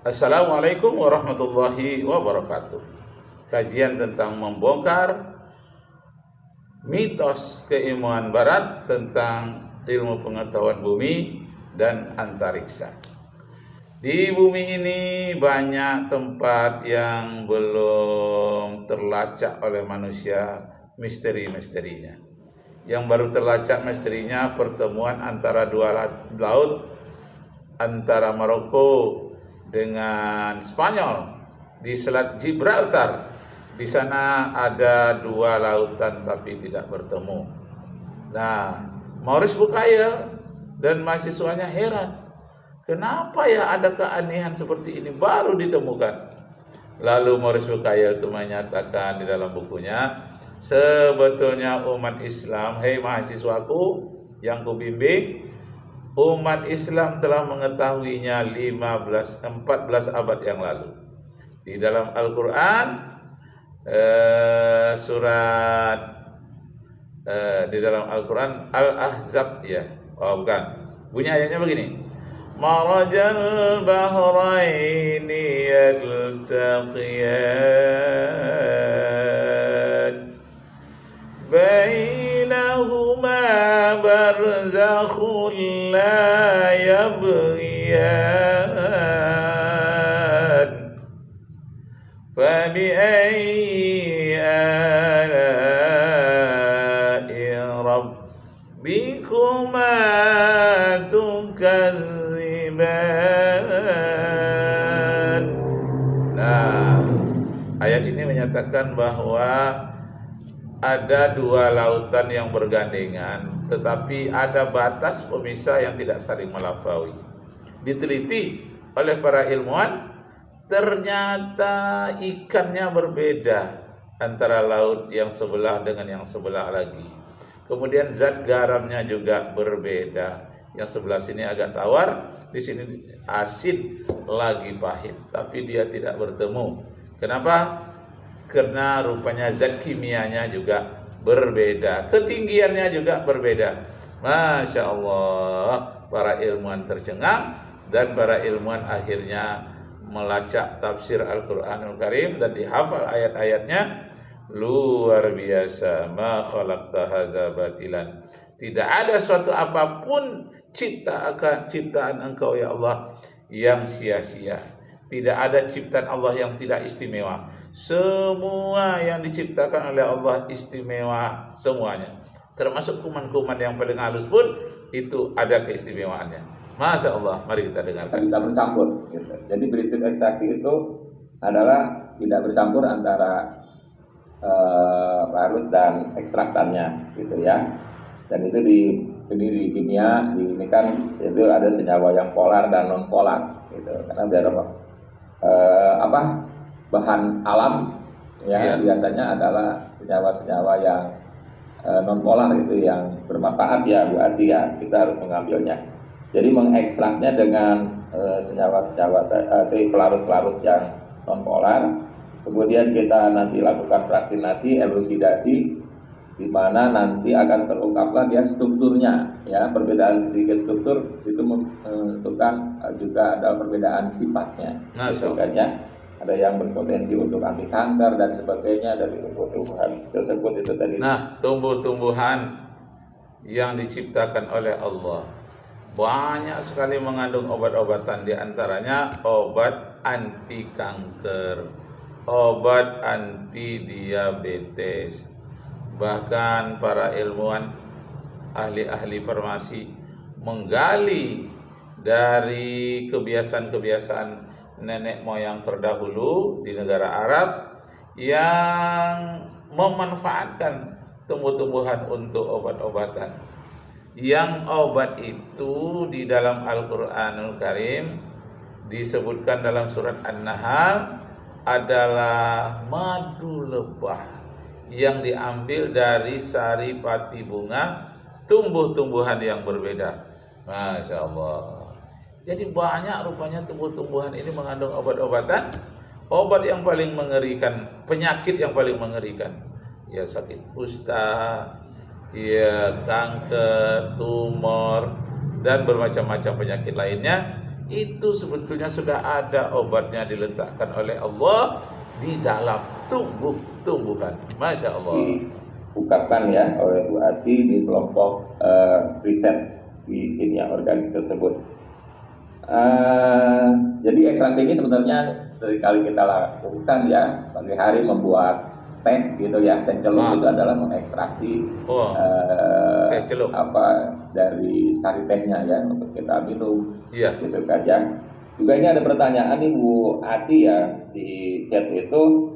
Assalamualaikum warahmatullahi wabarakatuh. Kajian tentang membongkar mitos keilmuan barat tentang ilmu pengetahuan bumi dan antariksa. Di bumi ini banyak tempat yang belum terlacak oleh manusia misteri-misterinya. Yang baru terlacak misterinya pertemuan antara dua laut, antara Maroko dengan Spanyol di Selat Gibraltar. Di sana ada dua lautan tapi tidak bertemu. Nah, Maurice Bucaille dan mahasiswanya heran, kenapa ya ada keanehan seperti ini baru ditemukan. Lalu Maurice Bucaille itu menyatakan di dalam bukunya, sebetulnya umat Islam, hei mahasiswaku yang kubimbing, umat Islam telah mengetahuinya 14 abad yang lalu. Di dalam Al-Quran di dalam Al-Quran Al-Ahzab ya. Oh bukan. Bunyi ayatnya begini. Marajal bahraini yaltaqiyan bainahuma barzakhun la yabghiyan fabi'ayyi ala'i rabbikuma tukadziban. Nah, ayat ini menyatakan bahwa ada dua lautan yang bergandengan, tetapi ada batas pemisah yang tidak saling melampaui. Diteliti oleh para ilmuwan, ternyata ikannya berbeda antara laut yang sebelah dengan yang sebelah lagi. Kemudian zat garamnya juga berbeda. Yang sebelah sini agak tawar, di sini asin lagi pahit, tapi dia tidak bertemu. Kenapa? Karena rupanya zat kimianya juga berbeda, ketinggiannya juga berbeda. Masya Allah, para ilmuwan tercengang dan para ilmuwan akhirnya melacak tafsir Al-Quranul Karim dan dihafal ayat-ayatnya. Luar biasa, ma khalaqta hadza batilan. Tidak ada suatu apapun ciptaan Engkau ya Allah yang sia-sia. Tidak ada ciptaan Allah yang tidak istimewa. Semua yang diciptakan oleh Allah istimewa semuanya. Termasuk kuman-kuman yang paling halus pun itu ada keistimewaannya. Masya Allah, mari kita dengarkan. Bisa bercampur gitu. Jadi prinsip ekstraksi itu adalah tidak bercampur antara larut dan ekstraktannya gitu ya. Dan itu di kimia ini kan itu ada senyawa yang polar dan non polar gitu. Karena bahan alam ya biasanya adalah senyawa-senyawa yang non polar itu yang bermanfaat ya, berarti ya kita harus mengambilnya. Jadi mengekstraknya dengan senyawa-senyawa pelarut-pelarut yang non polar. Kemudian kita nanti lakukan fraksinasi, elusidasi, di mana nanti akan terungkaplah dia strukturnya, ya gitu. Sedikit struktur itu menentukan juga ada perbedaan sifatnya. Misalnya ada yang berpotensi untuk anti kanker dan sebagainya dari tumbuh-tumbuhan tersebut itu tadi. Nah, tumbuh-tumbuhan yang diciptakan oleh Allah banyak sekali mengandung obat-obatan, di antaranya obat anti kanker, obat anti diabetes. Bahkan para ilmuwan ahli-ahli farmasi menggali dari kebiasaan-kebiasaan nenek moyang terdahulu di negara Arab yang memanfaatkan tumbuh-tumbuhan untuk obat-obatan. Yang obat itu di dalam Al-Quranul Karim disebutkan dalam surat An-Nahl adalah madu lebah yang diambil dari sari pati bunga tumbuh-tumbuhan yang berbeda. Masya Allah. Jadi banyak rupanya tumbuh-tumbuhan ini mengandung obat-obatan. Obat yang paling mengerikan, penyakit yang paling mengerikan, ya sakit kusta, ya kanker, tumor, dan bermacam-macam penyakit lainnya itu sebetulnya sudah ada obatnya diletakkan oleh Allah di dalam tumbuh-tumbuhan. Masya Allah. Diungkapkan ya oleh Bu Ati di kelompok riset di kimia organik tersebut. Jadi ekstraksi ini sebenarnya dari kali kita lakukan ya, pagi hari membuat teh gitu ya. Teh celup itu adalah mengekstraksi teh celup dari sari tehnya ya untuk kita minum. Iya. Gitu kan ya. Juga ini ada pertanyaan nih Bu Ati ya di chat itu.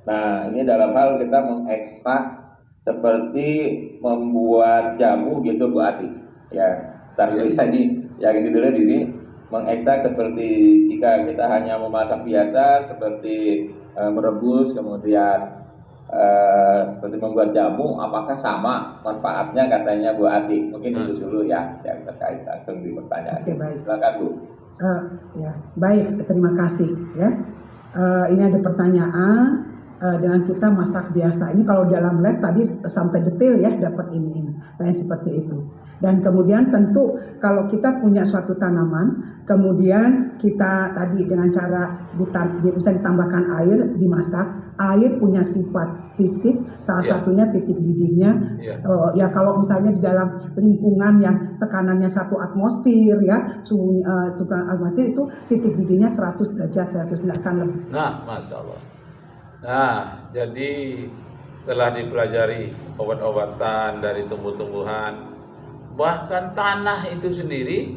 Nah, ini dalam hal kita mengekstrak seperti membuat jamu gitu Bu Ati. Ya, tapi ini yang ini dulu ini mengekstrak seperti jika kita hanya memasak biasa seperti merebus kemudian seperti membuat jamu, apakah sama manfaatnya katanya Bu Ati? Mungkin itu dulu ya yang terkait langsung di pertanyaan. Oke, baik. Silakan Bu. Ya, baik, terima kasih ya. Ini ada pertanyaan dengan kita masak biasa. Ini kalau dalam lab tadi sampai detail ya dapat ini seperti itu. Dan kemudian tentu kalau kita punya suatu tanaman, kemudian kita tadi dengan cara bisa ditambahkan air, dimasak. Air punya sifat fisik, salah satunya titik didihnya. Ya kalau misalnya di dalam lingkungan yang tekanannya 1 atmosfer ya, suhu atmosfer itu titik didihnya 100 derajat Celcius, tidak akan lebih. Nah, Masya Allah. Nah, jadi telah dipelajari obat-obatan dari tumbuh-tumbuhan, bahkan tanah itu sendiri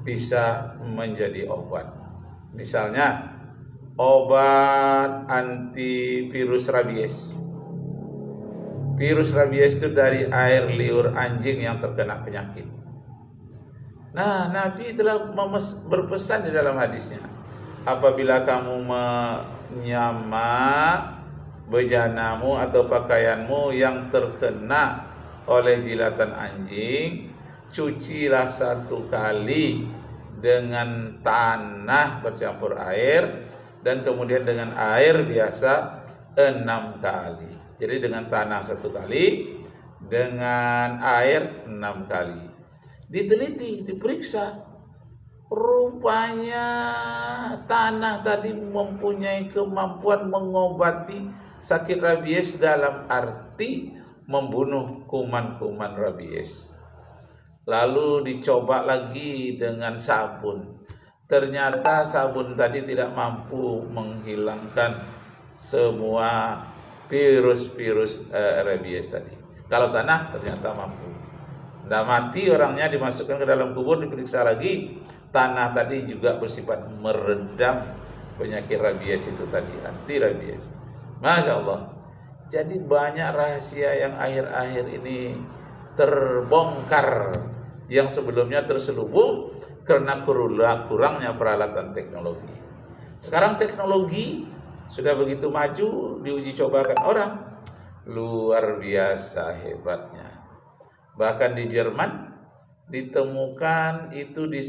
bisa menjadi obat. Misalnya obat antivirus rabies. Virus rabies itu dari air liur anjing yang terkena penyakit. Nah, Nabi telah berpesan di dalam hadisnya, apabila kamu menyamak bejanamu atau pakaianmu yang terkena oleh jilatan anjing, cucilah 1 kali dengan tanah bercampur air, dan kemudian dengan air biasa 6 kali. Jadi dengan tanah 1 kali, dengan air 6 kali. Diteliti, diperiksa, rupanya tanah tadi mempunyai kemampuan mengobati sakit rabies dalam arti membunuh kuman-kuman rabies. Lalu dicoba lagi dengan sabun. Ternyata sabun tadi tidak mampu menghilangkan semua virus-virus rabies tadi. Kalau tanah ternyata mampu. Nah, mati orangnya, dimasukkan ke dalam kubur, diperiksa lagi. Tanah tadi juga bersifat meredam penyakit rabies itu tadi, anti rabies. Masya Allah. Jadi banyak rahasia yang akhir-akhir ini terbongkar, yang sebelumnya terselubung karena kurangnya peralatan teknologi. Sekarang teknologi sudah begitu maju, diuji cobakan orang, luar biasa hebatnya. Bahkan di Jerman ditemukan itu di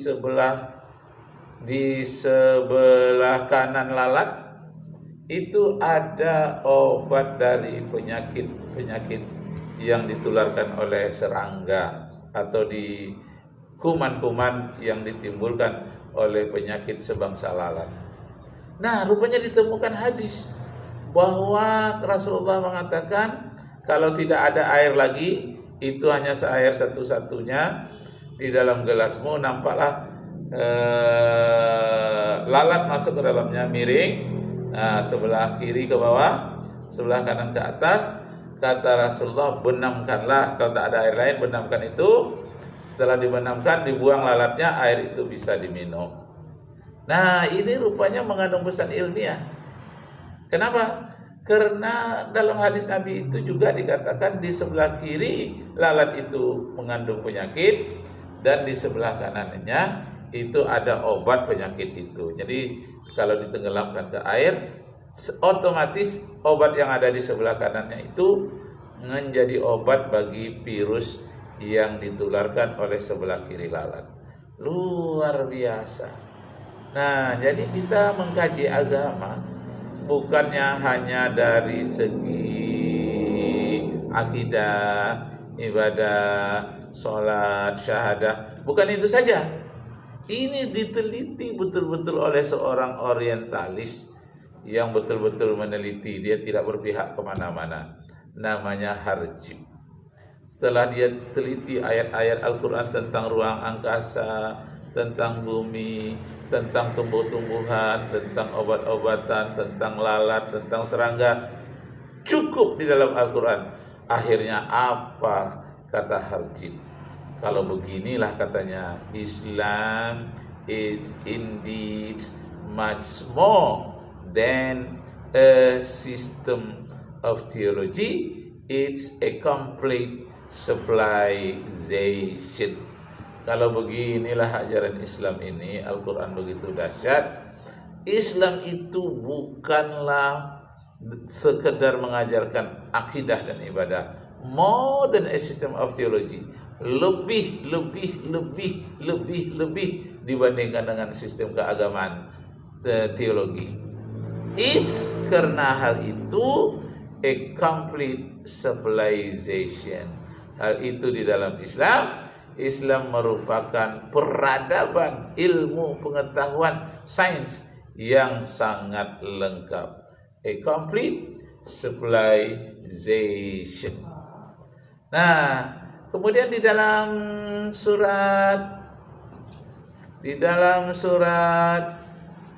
sebelah kanan lalat itu ada obat dari penyakit yang ditularkan oleh serangga atau di kuman-kuman yang ditimbulkan oleh penyakit sebangsa lalat. Nah, rupanya ditemukan hadis bahwa Rasulullah mengatakan kalau tidak ada air lagi, itu hanya air satu-satunya di dalam gelasmu, nampaklah lalat masuk ke dalamnya miring, sebelah kiri ke bawah, sebelah kanan ke atas. Kata Rasulullah, benamkanlah, kalau tak ada air lain benamkan itu. Setelah dibenamkan, dibuang lalatnya, air itu bisa diminum. Nah, ini rupanya mengandung pesan ilmiah. Kenapa? Karena dalam hadis Nabi itu juga dikatakan di sebelah kiri lalat itu mengandung penyakit, dan di sebelah kanannya itu ada obat penyakit itu. Jadi kalau ditenggelamkan ke air, otomatis obat yang ada di sebelah kanannya itu menjadi obat bagi virus yang ditularkan oleh sebelah kiri lalat. Luar biasa. Nah, jadi kita mengkaji agama bukannya hanya dari segi akidah, ibadah, sholat, syahadah. Bukan itu saja. Ini diteliti betul-betul oleh seorang orientalis yang betul-betul meneliti. Dia tidak berpihak kemana-mana. Namanya Harjib. Setelah dia teliti ayat-ayat Al-Quran tentang ruang angkasa, tentang bumi, tentang tumbuh-tumbuhan, tentang obat-obatan, tentang lalat, tentang serangga, cukup di dalam Al-Quran. Akhirnya apa kata Harjib? Kalau beginilah katanya, Islam is indeed much more than a system of theology. It's a complete civilization. Kalau beginilah ajaran Islam ini, Al-Quran begitu dahsyat. Islam itu bukanlah sekedar mengajarkan akidah dan ibadah, more than a system of theology, lebih dibandingkan dengan sistem keagamaan teologi. It's karena hal itu a complete civilization. Hal itu di dalam Islam. Islam merupakan peradaban, ilmu, pengetahuan, sains yang sangat lengkap. A complete civilization. Nah, kemudian di dalam surat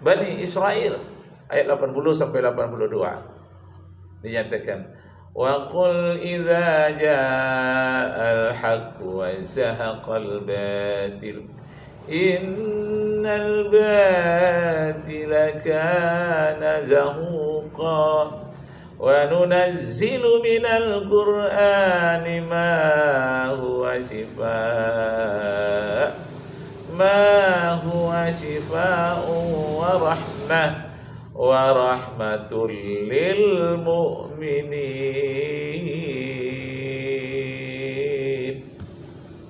Bani Israel ayat 80 sampai 82 dinyatakan, wa qul idza ja'al haqq wa zahaqal batil innal batila kana zahuqa wa nunazzilu minal qur'ani ma huwa shifaa'un wa rahmatul lil mu'minin.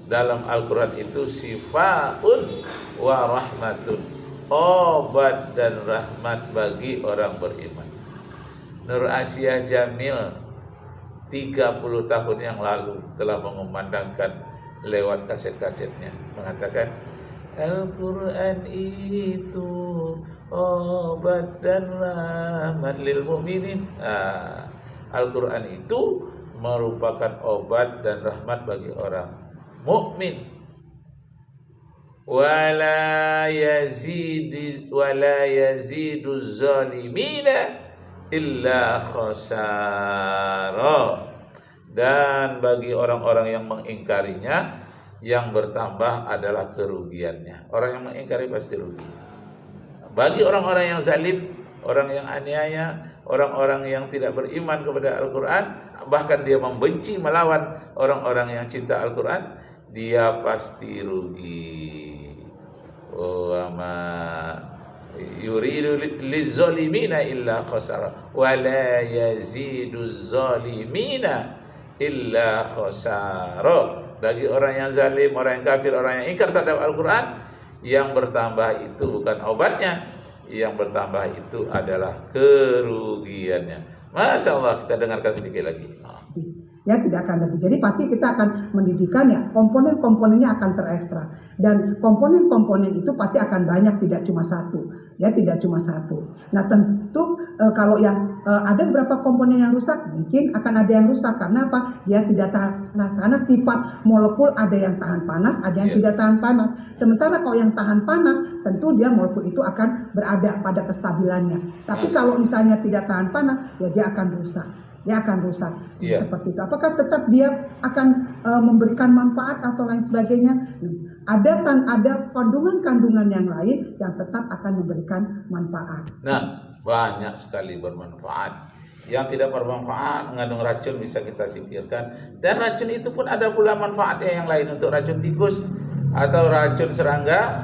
Dalam Al-Quran itu syifaa'un wa rahmatun, obat dan rahmat bagi orang beriman. Nur Asia Jamil 30 tahun yang lalu telah mengumandangkan lewat kaset-kasetnya, mengatakan Al-Quran itu obat dan rahmat lil mu'minin. Al-Quran itu merupakan obat dan rahmat bagi orang mukmin. Wala yazidu zalimina illa khasara. Dan bagi orang-orang yang mengingkarinya, yang bertambah adalah kerugiannya. Orang yang mengingkari pasti rugi. Bagi orang-orang yang zalim, orang yang aniaya, orang-orang yang tidak beriman kepada Al-Quran, bahkan dia membenci melawan orang-orang yang cinta Al-Quran, dia pasti rugi. Wa ma yuridu lizalimina illa khasara wa la yazidu zalimina illa khasara. Bagi orang yang zalim, orang yang kafir, orang yang ingkar terhadap Al-Quran, yang bertambah itu bukan obatnya, yang bertambah itu adalah kerugiannya. Masya Allah, kita dengarkan sedikit lagi. Ya, tidak akan lebih. Jadi pasti kita akan mendidikannya, komponen-komponennya akan terekstrak, dan komponen-komponen itu pasti akan banyak, tidak cuma satu. Ya, tidak cuma satu. Nah, tentu kalau yang ada beberapa komponen yang rusak, mungkin akan ada yang rusak. Karena apa? Dia tidak tahan. Nah, karena sifat molekul ada yang tahan panas, ada yang tidak tahan panas. Sementara kalau yang tahan panas, tentu dia molekul itu akan berada pada kestabilannya. Tapi kalau misalnya tidak tahan panas, ya dia akan rusak. Dia akan rusak. Seperti itu. Apakah tetap dia akan memberikan manfaat atau lain sebagainya? Ada kandungan-kandungan yang lain yang tetap akan memberikan manfaat. Nah, banyak sekali bermanfaat. Yang tidak bermanfaat, mengandung racun, bisa kita singkirkan. Dan racun itu pun ada pula manfaatnya yang lain. Untuk racun tikus atau racun serangga,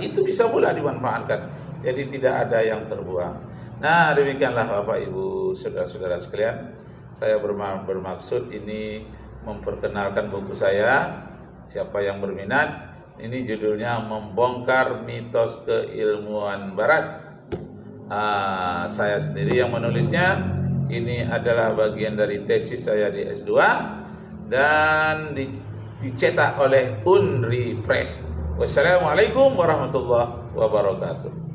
itu bisa pula dimanfaatkan. Jadi tidak ada yang terbuang. Nah, demikianlah Bapak Ibu saudara-saudara sekalian, saya bermaksud ini memperkenalkan buku saya. Siapa yang berminat, ini judulnya Membongkar Mitos Keilmuan Barat. Saya sendiri yang menulisnya. Ini adalah bagian dari tesis saya di S2 dan dicetak oleh Unri Press. Wassalamualaikum warahmatullahi wabarakatuh.